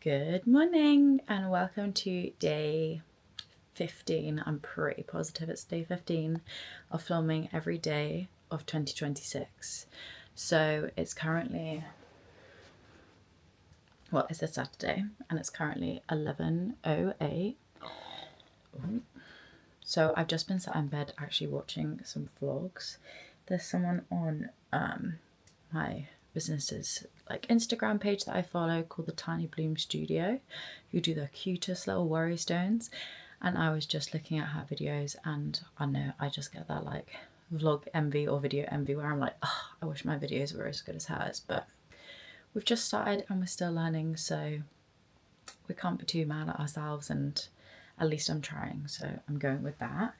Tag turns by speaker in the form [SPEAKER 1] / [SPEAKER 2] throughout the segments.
[SPEAKER 1] Good morning and welcome to day 15. I'm pretty positive it's day 15 of filming every day of 2026. So it's currently, well, it's a Saturday and it's currently 11:08. So I've just been sat in bed actually watching some vlogs. There's someone on my business's like Instagram page that I follow called the Tiny Bloom Studio, who do the cutest little worry stones, and I was just looking at her videos and I know I just get that like vlog envy or video envy where I'm like, oh, I wish my videos were as good as hers, but we've just started and we're still learning, so we can't be too mad at ourselves, and at least I'm trying, so I'm going with that.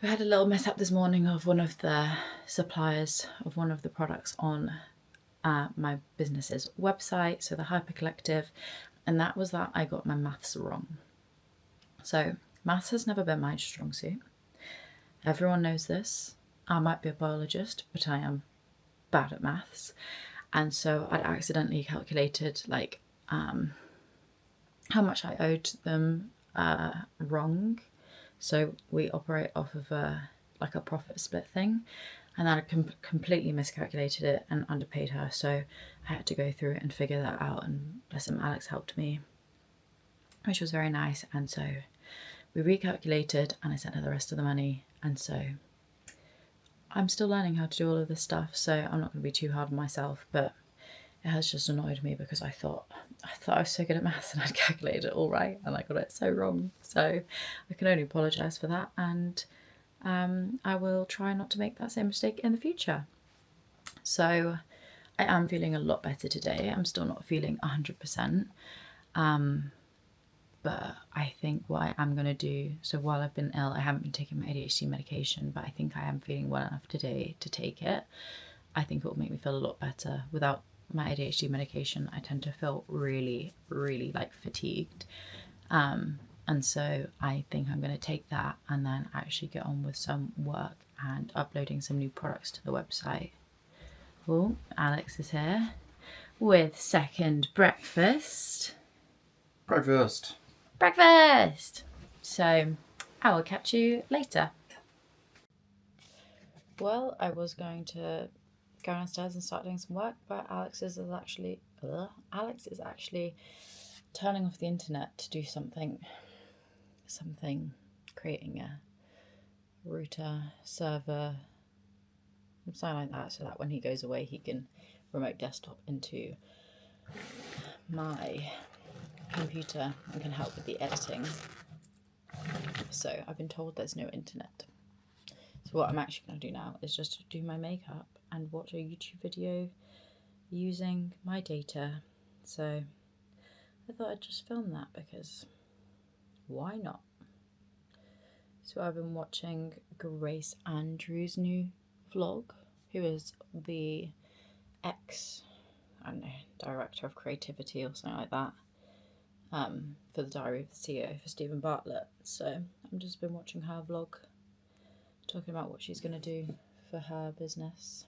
[SPEAKER 1] We had a little mess up this morning of one of the suppliers of one of the products on my business's website, so the Hyper Collective, and that was that I got my maths wrong. So maths has never been my strong suit. Everyone knows this. I might be a biologist, but I am bad at maths, and so I'd accidentally calculated like how much I owed them wrong. So we operate off of a profit split thing, and I completely miscalculated it and underpaid her, so I had to go through it and figure that out, and bless him, Alex helped me, which was very nice. And so we recalculated and I sent her the rest of the money, and so I'm still learning how to do all of this stuff, so I'm not going to be too hard on myself, but it has just annoyed me because I thought I was so good at maths and I'd calculated it all right and I got it so wrong. So I can only apologise for that, and I will try not to make that same mistake in the future. So I am feeling a lot better today. I'm still not feeling 100%. But I think what I am going to do, so while I've been ill, I haven't been taking my ADHD medication, but I think I am feeling well enough today to take it. I think it will make me feel a lot better. Without my ADHD medication, I tend to feel really, really like fatigued. And so I think I'm going to take that and then actually get on with some work and uploading some new products to the website. Oh, Alex is here with second breakfast.
[SPEAKER 2] Breakfast.
[SPEAKER 1] So I will catch you later. Well, I was going to go downstairs and start doing some work, but Alex is actually turning off the internet to do something, creating a router, server, something like that, so that when he goes away he can remote desktop into my computer and can help with the editing. So I've been told there's no internet. So what I'm actually going to do now is just do my makeup and watch a YouTube video using my data. So I thought I'd just film that because why not? So I've been watching Grace Andrews' new vlog, who is the director of creativity or something like that, for the Diary of the CEO for Stephen Bartlett. So I've just been watching her vlog, talking about what she's going to do for her business.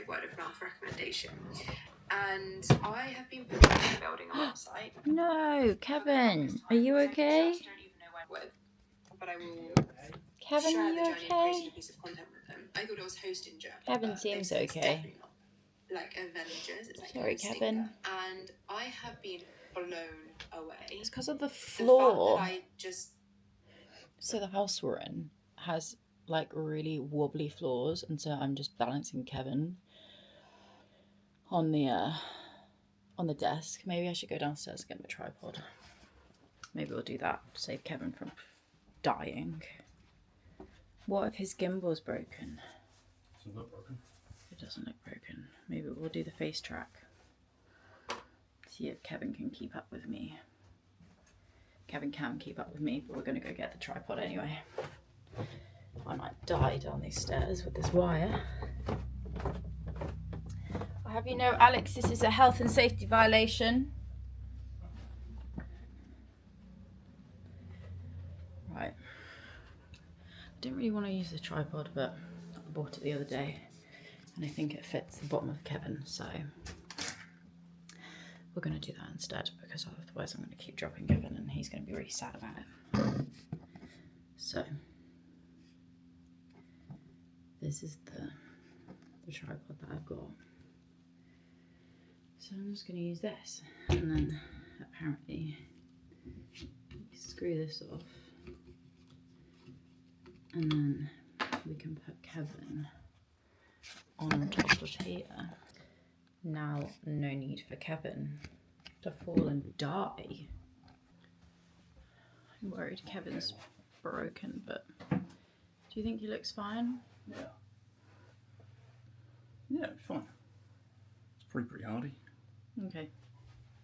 [SPEAKER 3] Word of mouth recommendation, and I have been building a website.
[SPEAKER 1] No, Kevin, are you okay?
[SPEAKER 3] I don't even know where with, but I will
[SPEAKER 1] Kevin,
[SPEAKER 3] share
[SPEAKER 1] are
[SPEAKER 3] the
[SPEAKER 1] you
[SPEAKER 3] journey and
[SPEAKER 1] okay?
[SPEAKER 3] create a piece of content with them. I thought I was hosting Germany.
[SPEAKER 1] Kevin seems okay.
[SPEAKER 3] Like Avengers. It's like
[SPEAKER 1] Sorry, Kevin.
[SPEAKER 3] And I have been blown away.
[SPEAKER 1] It's because of the floor.
[SPEAKER 3] The fact that I just...
[SPEAKER 1] So the house we're in has like really wobbly floors, and so I'm just balancing Kevin on the desk. Maybe I should go downstairs and get my tripod. Maybe we'll do that to save Kevin from dying. What if his gimbal's broken?
[SPEAKER 2] It's not broken.
[SPEAKER 1] It doesn't look broken. Maybe we'll do the face track. See if Kevin can keep up with me. Kevin can keep up with me, but we're going to go get the tripod anyway. I might die down these stairs with this wire. I'll have you know, Alex, this is a health and safety violation. Right. I didn't really want to use the tripod, but I bought it the other day and I think it fits the bottom of Kevin, so we're going to do that instead, because otherwise I'm going to keep dropping Kevin and he's going to be really sad about it. So this is the tripod that I've got. So I'm just going to use this, and then apparently you screw this off, and then we can put Kevin on top of here. Now, no need for Kevin to fall and die. I'm worried Kevin's broken, but do you think he looks fine?
[SPEAKER 2] Yeah. Yeah, it'll be fine. It's pretty hardy.
[SPEAKER 1] Okay.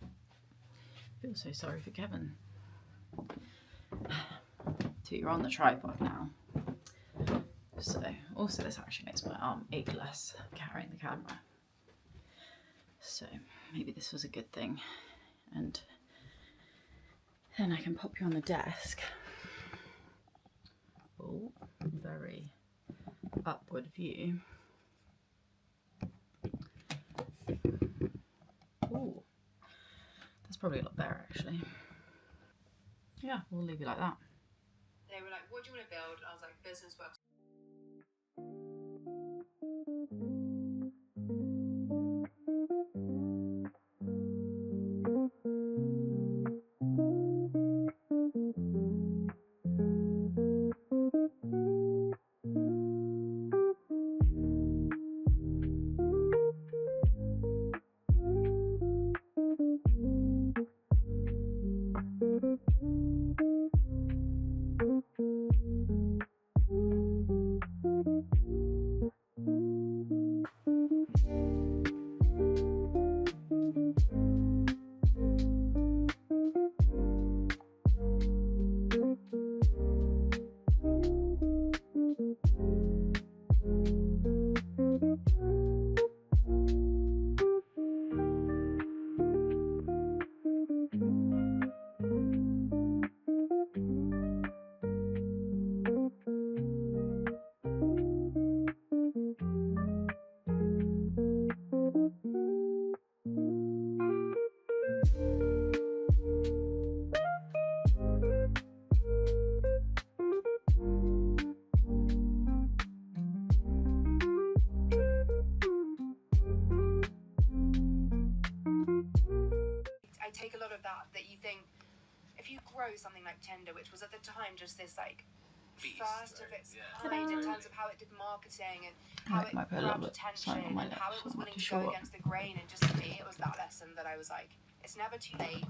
[SPEAKER 1] I feel so sorry for Kevin. So you're on the tripod now. So, also this actually makes my arm ache less carrying the camera. So, maybe this was a good thing. And then I can pop you on the desk. Oh, very upward view. Oh, that's probably a lot better actually. Yeah, we'll leave it like that.
[SPEAKER 3] They were like, what do you want to build? I was like, business website. I take a lot of that you think, if you grow something like Tinder, which was at the time just this like
[SPEAKER 4] Beast,
[SPEAKER 3] first
[SPEAKER 4] right?
[SPEAKER 3] of its
[SPEAKER 4] Yeah.
[SPEAKER 3] kind in
[SPEAKER 4] Totally.
[SPEAKER 3] terms of how it did marketing and how
[SPEAKER 1] It
[SPEAKER 3] it
[SPEAKER 1] might be a little
[SPEAKER 3] grabbed
[SPEAKER 1] bit
[SPEAKER 3] attention
[SPEAKER 1] something on my
[SPEAKER 3] and how
[SPEAKER 1] lips,
[SPEAKER 3] it was
[SPEAKER 1] I'm not
[SPEAKER 3] willing
[SPEAKER 1] too
[SPEAKER 3] to go
[SPEAKER 1] sure.
[SPEAKER 3] against the grain. And just for me, it was that lesson that I was like, it's never too late.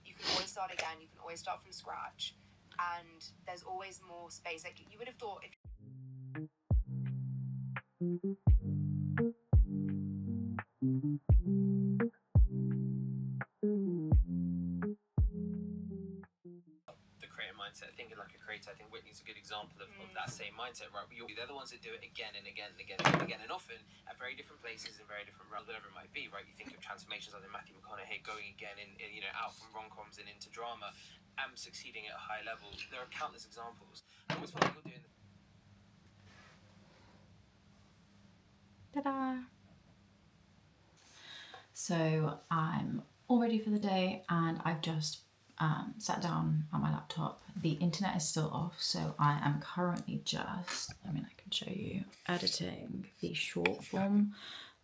[SPEAKER 3] You can always start again. You can always start from scratch, and there's always more space. Like you would have thought if
[SPEAKER 4] The creator mindset, thinking like a creator. I think Whitney's a good example of that same mindset, right? They're the ones that do it again and again and again and again, and often at very different places and very different roles, whatever it might be, right? You think of transformations like Matthew McConaughey going again in out from rom-coms and into drama and succeeding at a high level. There are countless examples. I always feel like you're doing
[SPEAKER 1] Ta-da! So I'm all ready for the day and I've just sat down on my laptop. The internet is still off, so I am currently just, I can show you, editing the short form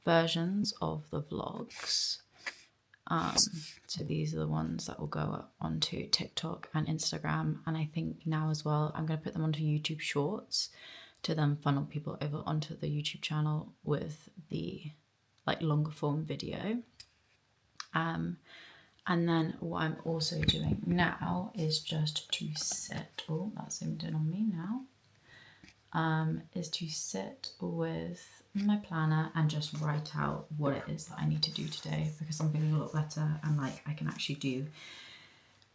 [SPEAKER 1] versions of the vlogs. So these are the ones that will go up onto TikTok and Instagram, and I think now as well I'm going to put them onto YouTube Shorts to then funnel people over onto the YouTube channel with the longer form video. And then what I'm also doing now is just to sit, oh, that's zoomed in on me now, is to sit with my planner and just write out what it is that I need to do today, because I'm feeling a lot better and I can actually do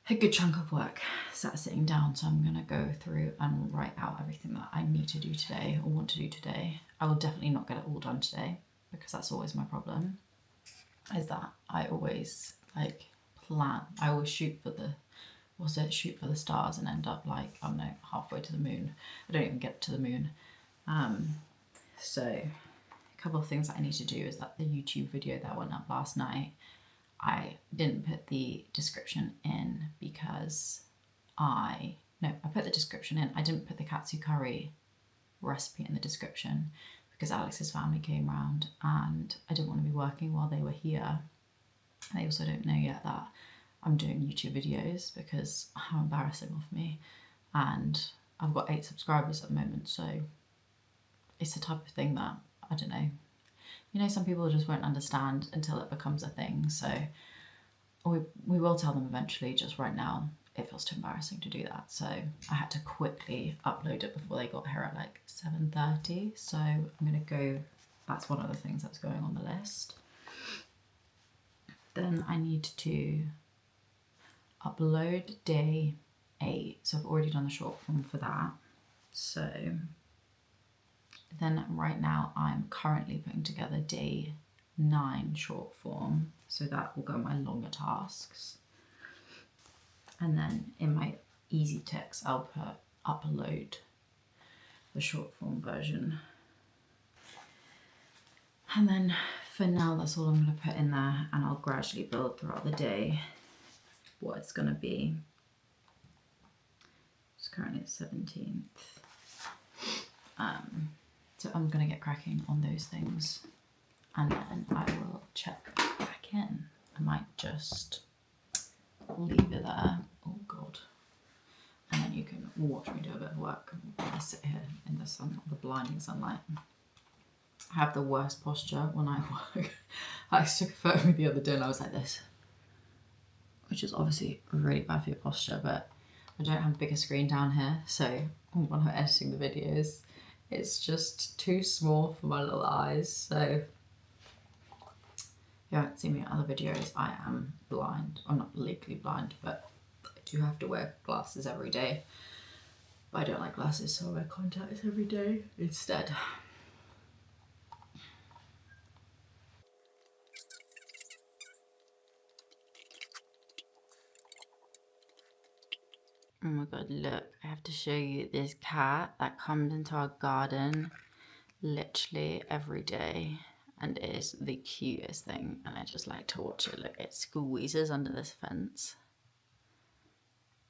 [SPEAKER 1] a good chunk of work sitting down. So I'm gonna go through and write out everything that I need to do today or want to do today. I will definitely not get it all done today, because that's always my problem, is that I always plan. I always shoot for the was it, shoot for the stars and end up like, I don't know, halfway to the moon. I don't even get to the moon. So a couple of things that I need to do is that the YouTube video that went up last night, I didn't put the description in because I put the description in. I didn't put the katsu curry recipe in the description because Alex's family came round and I didn't want to be working while they were here. They also don't know yet that I'm doing YouTube videos because how embarrassing of me, and I've got 8 subscribers at the moment, so it's the type of thing that, I don't know, you know, some people just won't understand until it becomes a thing. So we will tell them eventually, just right now it feels too embarrassing to do that. So I had to quickly upload it before they got here at like 7:30. So I'm gonna go, that's one of the things that's going on the list. Then I need to upload day 8. So I've already done the short form for that. So then right now I'm currently putting together day 9 short form. So that will go in my longer tasks. And then in my easy text, I'll put upload the short form version. And then for now, that's all I'm going to put in there, and I'll gradually build throughout the day what it's going to be. It's currently the 17th. So I'm going to get cracking on those things, and then I will check back in. I might just leave it there. Oh God. And then you can watch me do a bit of work. I sit here in the sun, the blinding sunlight. I have the worst posture when I work. I took a photo of me the other day and I was like this, which is obviously really bad for your posture, but I don't have a bigger screen down here, so when I'm editing the videos, it's just too small for my little eyes. So if you haven't seen me in other videos, I am blind. I'm not legally blind, but I do have to wear glasses every day. But I don't like glasses, so I wear contacts every day instead. Oh my God, look, I have to show you this cat that comes into our garden literally every day, and it is the cutest thing, and I just like to watch it. Look, it squeezes under this fence.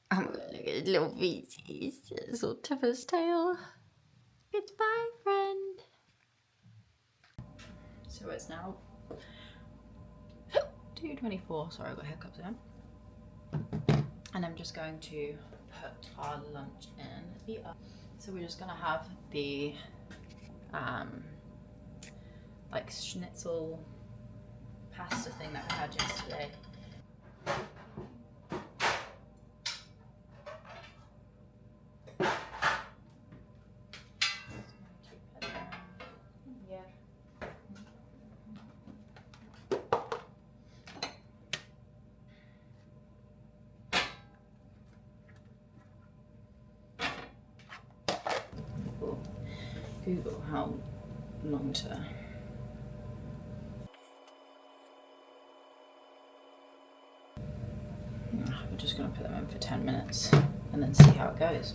[SPEAKER 1] Oh my God, look at his little feeties, it's all tip of his tail. Goodbye, friend. So it's now 2:24, sorry, I got hiccups again. And I'm just going to put our lunch in the oven. So we're just gonna have the like schnitzel pasta thing that we had yesterday. Google how long to. We're just going to put them in for 10 minutes and then see how it goes.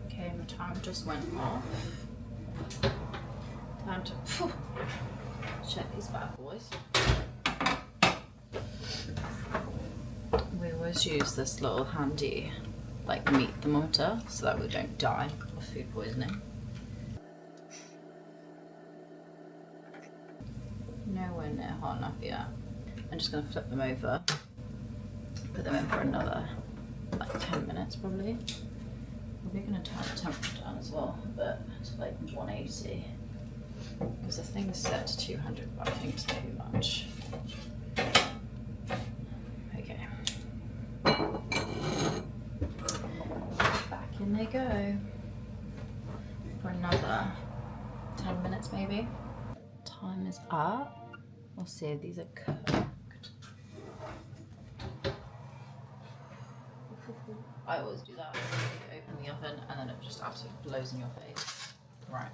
[SPEAKER 1] Okay, my time just went off. Time to check these bad boys. We always use this little handy like meat thermometer so that we don't die of food poisoning. Nowhere near hot enough yet. I'm just going to flip them over, put them in for another like 10 minutes probably. We're going to turn the temperature down as well, but to like 180 because the thing's set to 200, but I think it's too much. Okay. Back in they go for another 10 minutes maybe. Time is up. We'll see if these are cooked. I always do that. You open the oven and then it just absolutely blows in your face. Right.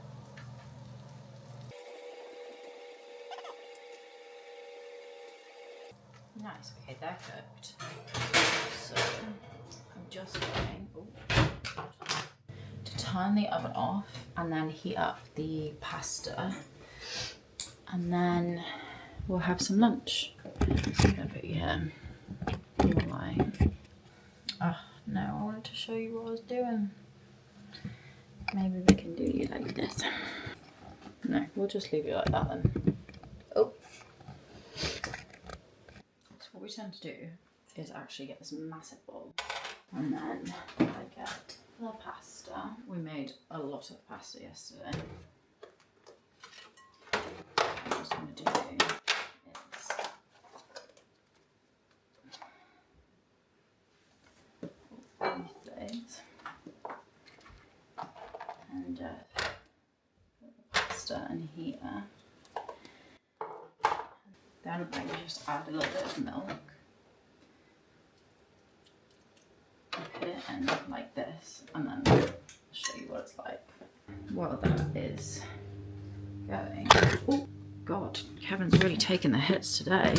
[SPEAKER 1] Nice. Okay, they're cooked. So I'm just going to turn the oven off and then heat up the pasta, and then we'll have some lunch. I'm gonna put you here. You were lying. Oh no, I wanted to show you what I was doing. Maybe we can do you like this. No, we'll just leave you like that then. Oh. So what we tend to do is actually get this massive bowl, and then I get the pasta. We made a lot of pasta yesterday. What I'm just going to do is these and put the pasta in here. Then I just add a little bit of milk. Put it in like this, and then I'll show you what it's like. While that is going. Oh God, Kevin's really taking the hits today.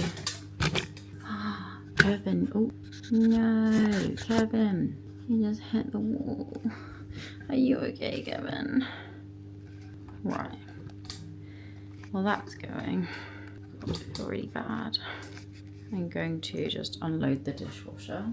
[SPEAKER 1] Kevin, oh no, Kevin, he just hit the wall. Are you okay, Kevin? Right. Well, that's going. God, I feel really bad. I'm going to just unload the dishwasher.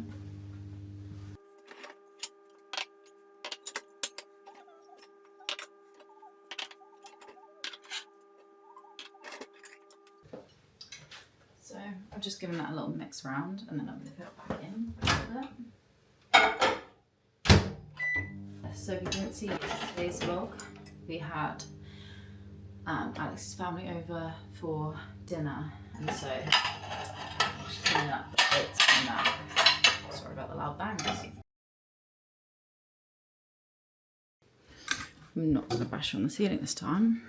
[SPEAKER 1] So I've just given that a little mix round, and then I'm going to put it back in a little bit. So if you didn't see today's vlog, we had Alex's family over for dinner, and so she's cleaning up the plates and that. Sorry about the loud bangs. I'm not going to bash on the ceiling this time.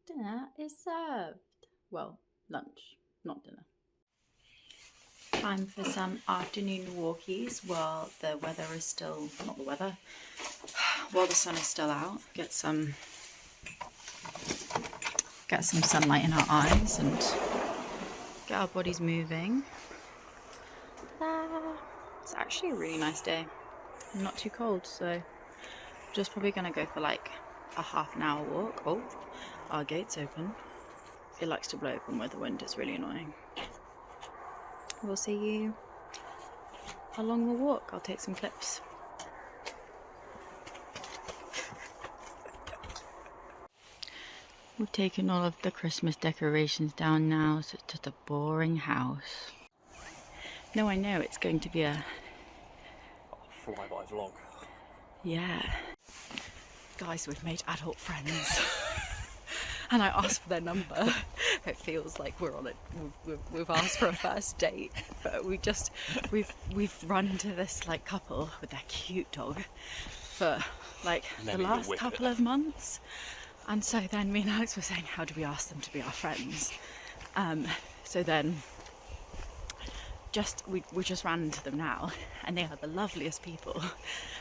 [SPEAKER 1] Dinner is served. Well, lunch, not dinner. Time for some afternoon walkies while the weather is still, not the weather, while the sun is still out. Get some sunlight in our eyes and get our bodies moving. It's actually a really nice day. Not too cold, so Just probably gonna go for like a half an hour walk. Oh, our gate's open. It likes to blow open with the wind, it's really annoying. We'll see you along the walk. I'll take some clips. We've taken all of the Christmas decorations down now, so it's just a boring house. No, I know, it's going to be a
[SPEAKER 2] flyby vlog.
[SPEAKER 1] Yeah. Guys, we've made adult friends. And I asked for their number. It feels like we're on it. We've asked for a first date, but we've run into this like couple with their cute dog for like the last couple of months. And so then me and Alex were saying, how do we ask them to be our friends? So then we just ran into them now, and they are the loveliest people.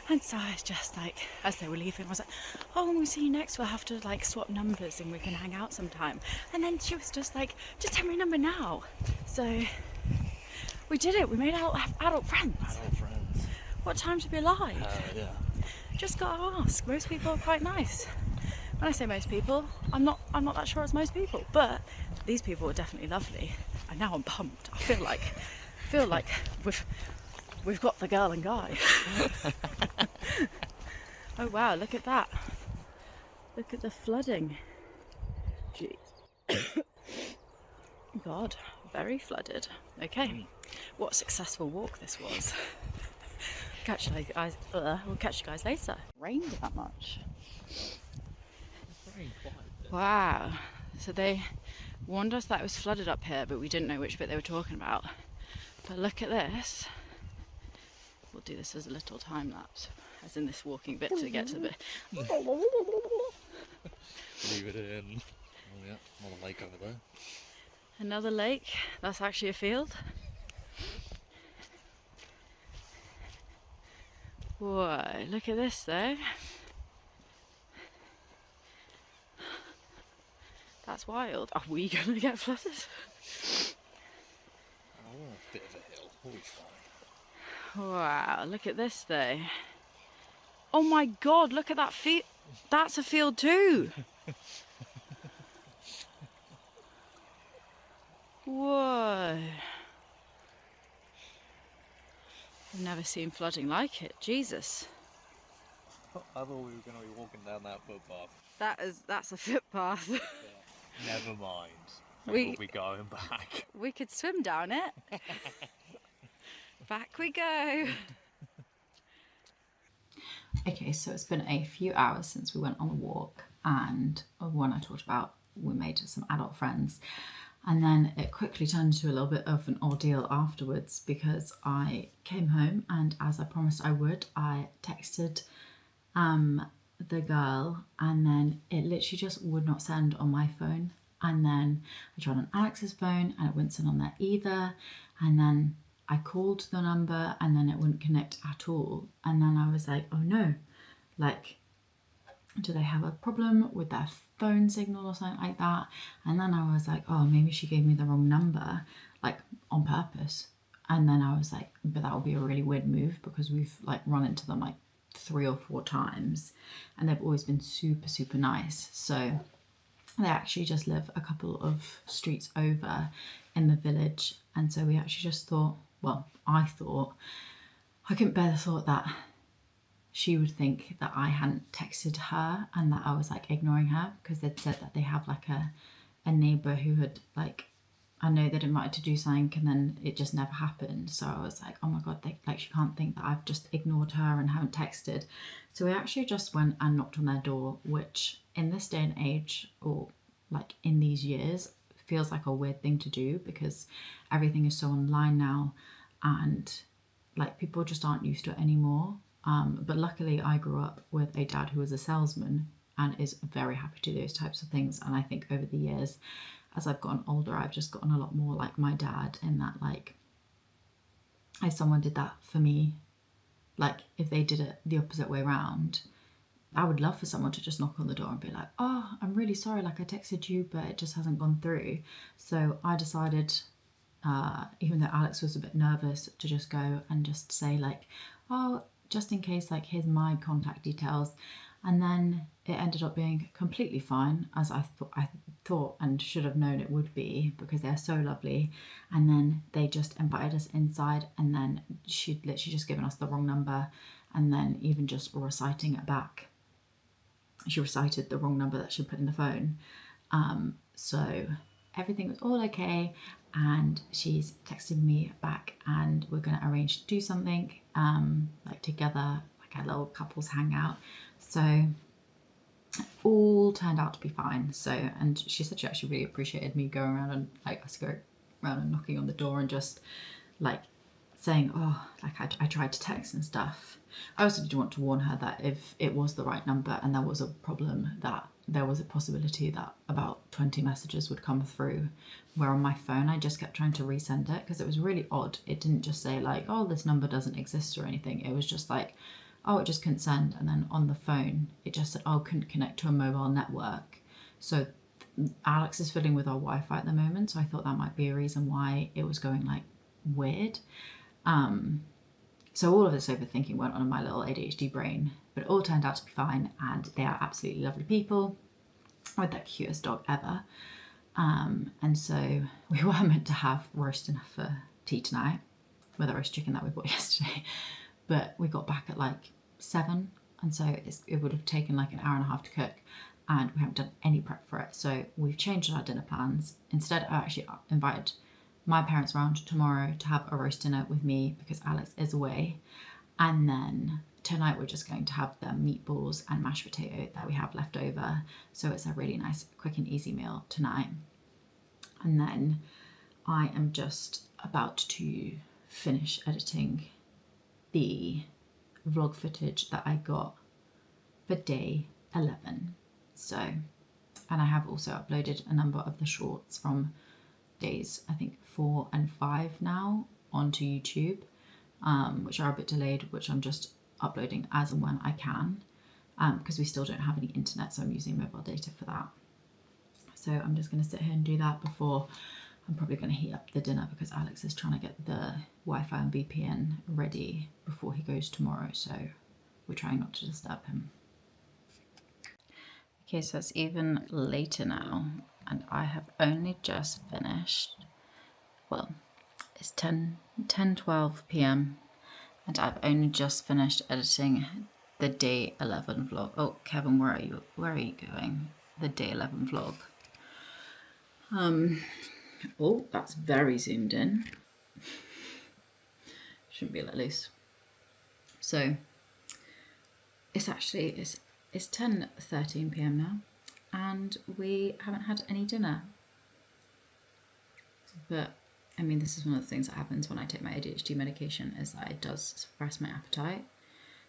[SPEAKER 1] And so I was just like, as they were leaving, I was like, oh, when we see you next, we'll have to like swap numbers and we can hang out sometime. And then she was just like, just tell me your number now. So we did it. We made adult friends.
[SPEAKER 2] Adult friends.
[SPEAKER 1] What time to be alive?
[SPEAKER 2] Yeah.
[SPEAKER 1] Just gotta ask. Most people are quite nice. When I say most people, I'm not that sure it's most people, but these people were definitely lovely. And now I'm pumped. I feel like we've got the girl and guy. Oh wow, look at that. Look at the flooding. Jeez. God, very flooded. Okay, what a successful walk this was. We'll catch you guys later. Rained that much. Wow. So they warned us that it was flooded up here, but we didn't know which bit they were talking about. But look at this. We'll do this as a little time lapse, as in this walking bit to get to the bit.
[SPEAKER 2] Leave it in. Oh yeah, another lake over there.
[SPEAKER 1] Another lake. That's actually a field. Whoa, look at this though. That's wild. Are we gonna get flooded?
[SPEAKER 2] Oh, we're a bit of a hill. We'll be fine.
[SPEAKER 1] Wow, look at this though. Oh my god, look at that field. That's a field too. Whoa. I've never seen flooding like it. Jesus.
[SPEAKER 2] I thought we were going to be walking down that footpath.
[SPEAKER 1] That's a footpath.
[SPEAKER 2] Yeah. Never mind.
[SPEAKER 1] We'll
[SPEAKER 2] be going back.
[SPEAKER 1] We could swim down it. Back we go. Okay, so it's been a few hours since we went on a walk, and when I talked about we made some adult friends, and then it quickly turned into a little bit of an ordeal afterwards because I came home and, as I promised I would, I texted the girl, and then it literally just would not send on my phone. And then I tried on Alex's phone and it wouldn't send on there either. And then I called the number and then it wouldn't connect at all. And then I was like, oh no, like, do they have a problem with their phone signal or something like that? And then I was like, oh, maybe she gave me the wrong number, like on purpose. And then I was like, but that would be a really weird move because we've like run into them like 3 or 4 times and they've always been super, super nice. So they actually just live a couple of streets over in the village. And so we actually just thought, well, I couldn't bear the thought that she would think that I hadn't texted her and that I was like ignoring her, because they'd said that they have like a neighbour who had like, I know they'd invited to do something and then it just never happened. So I was like, oh my God, she can't think that I've just ignored her and haven't texted. So we actually just went and knocked on their door, which in this day and age, or like in these years, feels like a weird thing to do because everything is so online now and like people just aren't used to it anymore. But luckily I grew up with a dad who was a salesman and is very happy to do those types of things. And I think over the years, as I've gotten older, I've just gotten a lot more like my dad in that, like, if someone did that for me, like if they did it the opposite way around, I would love for someone to just knock on the door and be like, oh, I'm really sorry, like I texted you, but it just hasn't gone through. So I decided, even though Alex was a bit nervous, to just go and just say like, oh, just in case, like, here's my contact details. And then it ended up being completely fine, as I thought and should have known it would be, because they're so lovely. And then they just invited us inside, and then she'd literally just given us the wrong number, and then even just reciting it back, she recited the wrong number that she put in the phone. So everything was all okay, and she's texted me back, and we're going to arrange to do something like together, like a little couples hangout. So all turned out to be fine. So, and she said she actually really appreciated me going around and like us go around and knocking on the door and just like saying, oh, like I tried to text and stuff. I also did want to warn her that if it was the right number and there was a problem, that there was a possibility that about 20 messages would come through, where on my phone I just kept trying to resend it because it was really odd. It didn't just say like, oh, this number doesn't exist or anything. It was just like, oh, it just couldn't send. And then on the phone it just said, oh, couldn't connect to a mobile network. So Alex is fiddling with our Wi-Fi at the moment, so I thought that might be a reason why it was going like weird. So all of this overthinking went on in my little ADHD brain, but it all turned out to be fine, and they are absolutely lovely people with the cutest dog ever. And so we were meant to have roast dinner for tea tonight with the roast chicken that we bought yesterday, but we got back at like 7, and so it would have taken like an hour and a half to cook, and we haven't done any prep for it. So we've changed our dinner plans. Instead, I actually invited my parents round tomorrow to have a roast dinner with me because Alex is away. And then tonight we're just going to have the meatballs and mashed potato that we have left over. So it's a really nice, quick and easy meal tonight. And then I am just about to finish editing the vlog footage that I got for day 11. So, and I have also uploaded a number of the shorts from days, I think 4 and 5 now, onto YouTube, which are a bit delayed, which I'm just uploading as and when I can, because we still don't have any internet, so I'm using mobile data for that. So I'm just going to sit here and do that before I'm probably going to heat up the dinner, because Alex is trying to get the Wi-Fi and VPN ready before he goes tomorrow, so we're trying not to disturb him. Okay, so it's even later now, and I have only just finished, well, it's 10:12 p.m. and I've only just finished editing the day 11 vlog. Oh, Kevin, where are you? Where are you going? The day 11 vlog. Oh, that's very zoomed in. Shouldn't be let loose. So it's 10:13 p.m. now, and we haven't had any dinner. But I mean, this is one of the things that happens when I take my ADHD medication, is that it does suppress my appetite,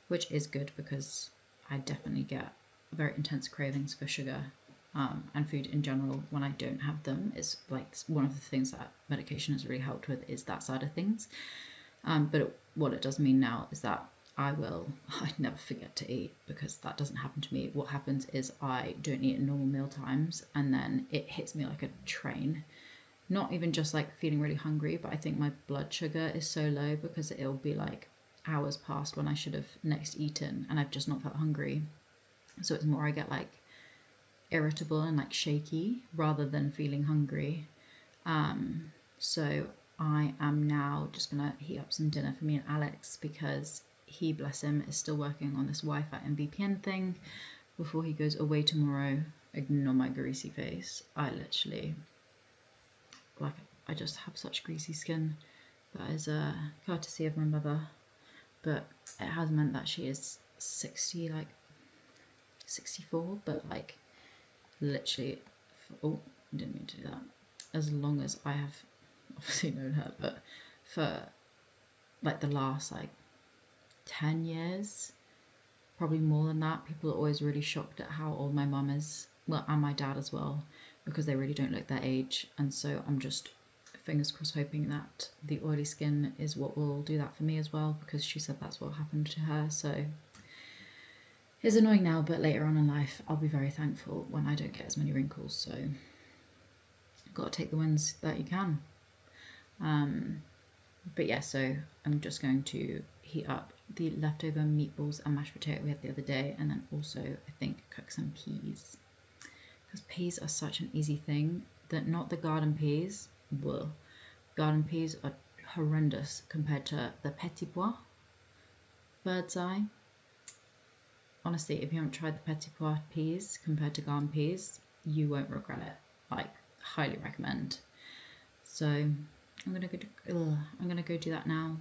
[SPEAKER 1] which is good because I definitely get very intense cravings for sugar and food in general when I don't have them. It's like one of the things that medication has really helped with, is that side of things. But what it does mean now is that I'd never forget to eat, because that doesn't happen to me. What happens is I don't eat at normal meal times, and then it hits me like a train. Not even just like feeling really hungry, but I think my blood sugar is so low because it'll be like hours past when I should have next eaten, and I've just not felt hungry. So it's more I get like irritable and like shaky rather than feeling hungry. So I am now just gonna heat up some dinner for me and Alex, because he, bless him, is still working on this Wi-Fi and VPN thing before he goes away tomorrow. Ignore my greasy face. I just have such greasy skin. That is a courtesy of my mother, but it has meant that she is 64, but like literally, oh, I didn't mean to do that. As long as I have obviously known her, but for like the last like 10 years, probably more than that, people are always really shocked at how old my mum is, well, and my dad as well, because they really don't look their age. And so I'm just fingers crossed hoping that the oily skin is what will do that for me as well, because she said that's what happened to her. So it's annoying now, but later on in life I'll be very thankful when I don't get as many wrinkles. So you've got to take the wins that you can. But yeah, so I'm just going to heat up the leftover meatballs and mashed potato we had the other day, and then also I think cook some peas, because peas are such an easy thing. That not the garden peas. Well, garden peas are horrendous compared to the petit pois, bird's eye. Honestly, if you haven't tried the petit pois peas compared to garden peas, you won't regret it. Like, highly recommend. So I'm gonna go do that now.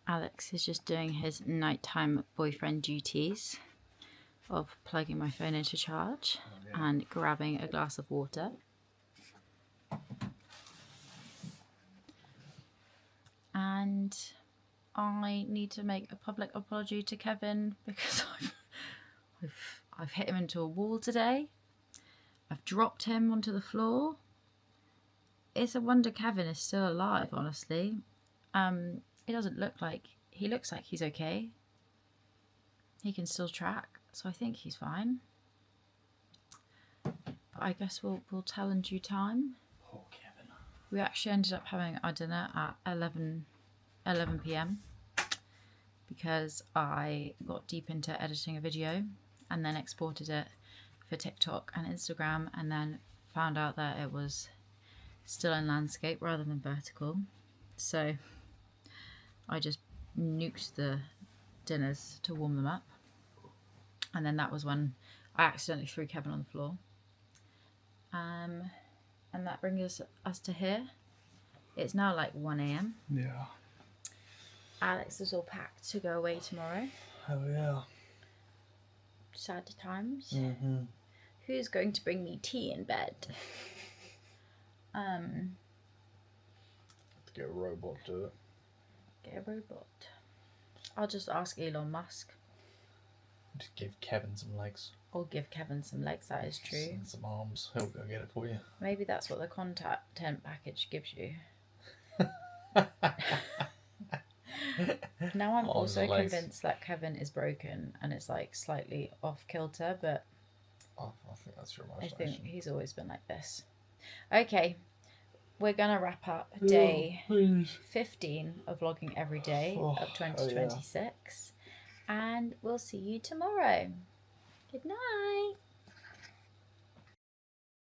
[SPEAKER 1] Alex is just doing his nighttime boyfriend duties of plugging my phone into charge and grabbing a glass of water. And I need to make a public apology to Kevin because I've hit him into a wall today. I've dropped him onto the floor. It's a wonder Kevin is still alive, honestly. It doesn't look like, he looks like he's okay. He can still track, so I think he's fine. But I guess we'll tell in due time.
[SPEAKER 2] Poor Kevin.
[SPEAKER 1] We actually ended up having our dinner at 11 p.m. because I got deep into editing a video and then exported it for TikTok and Instagram, and then found out that it was still in landscape rather than vertical. So I just nuked the dinners to warm them up. And then that was when I accidentally threw Kevin on the floor. And that brings us to here. It's now like 1 a.m.
[SPEAKER 2] Yeah.
[SPEAKER 1] Alex is all packed to go away tomorrow.
[SPEAKER 2] Oh yeah.
[SPEAKER 1] Sad times.
[SPEAKER 2] Mm-hmm.
[SPEAKER 1] Who's going to bring me tea in bed?
[SPEAKER 2] Get a robot to do it.
[SPEAKER 1] Get a robot. I'll just ask Elon Musk.
[SPEAKER 5] Just give Kevin some legs.
[SPEAKER 1] Or give Kevin some legs, that is true.
[SPEAKER 5] And some arms. He'll go get it for you.
[SPEAKER 1] Maybe that's what the content package gives you. Now I'm
[SPEAKER 5] Arms
[SPEAKER 1] also
[SPEAKER 5] and legs.
[SPEAKER 1] convinced that Kevin is broken and it's like slightly off kilter, but
[SPEAKER 5] Oh, I think that's your
[SPEAKER 1] I
[SPEAKER 5] imagination.
[SPEAKER 1] think he's always been like this. Okay, we're gonna wrap up day 15 of vlogging every day of 2026, and we'll see you tomorrow. Good night.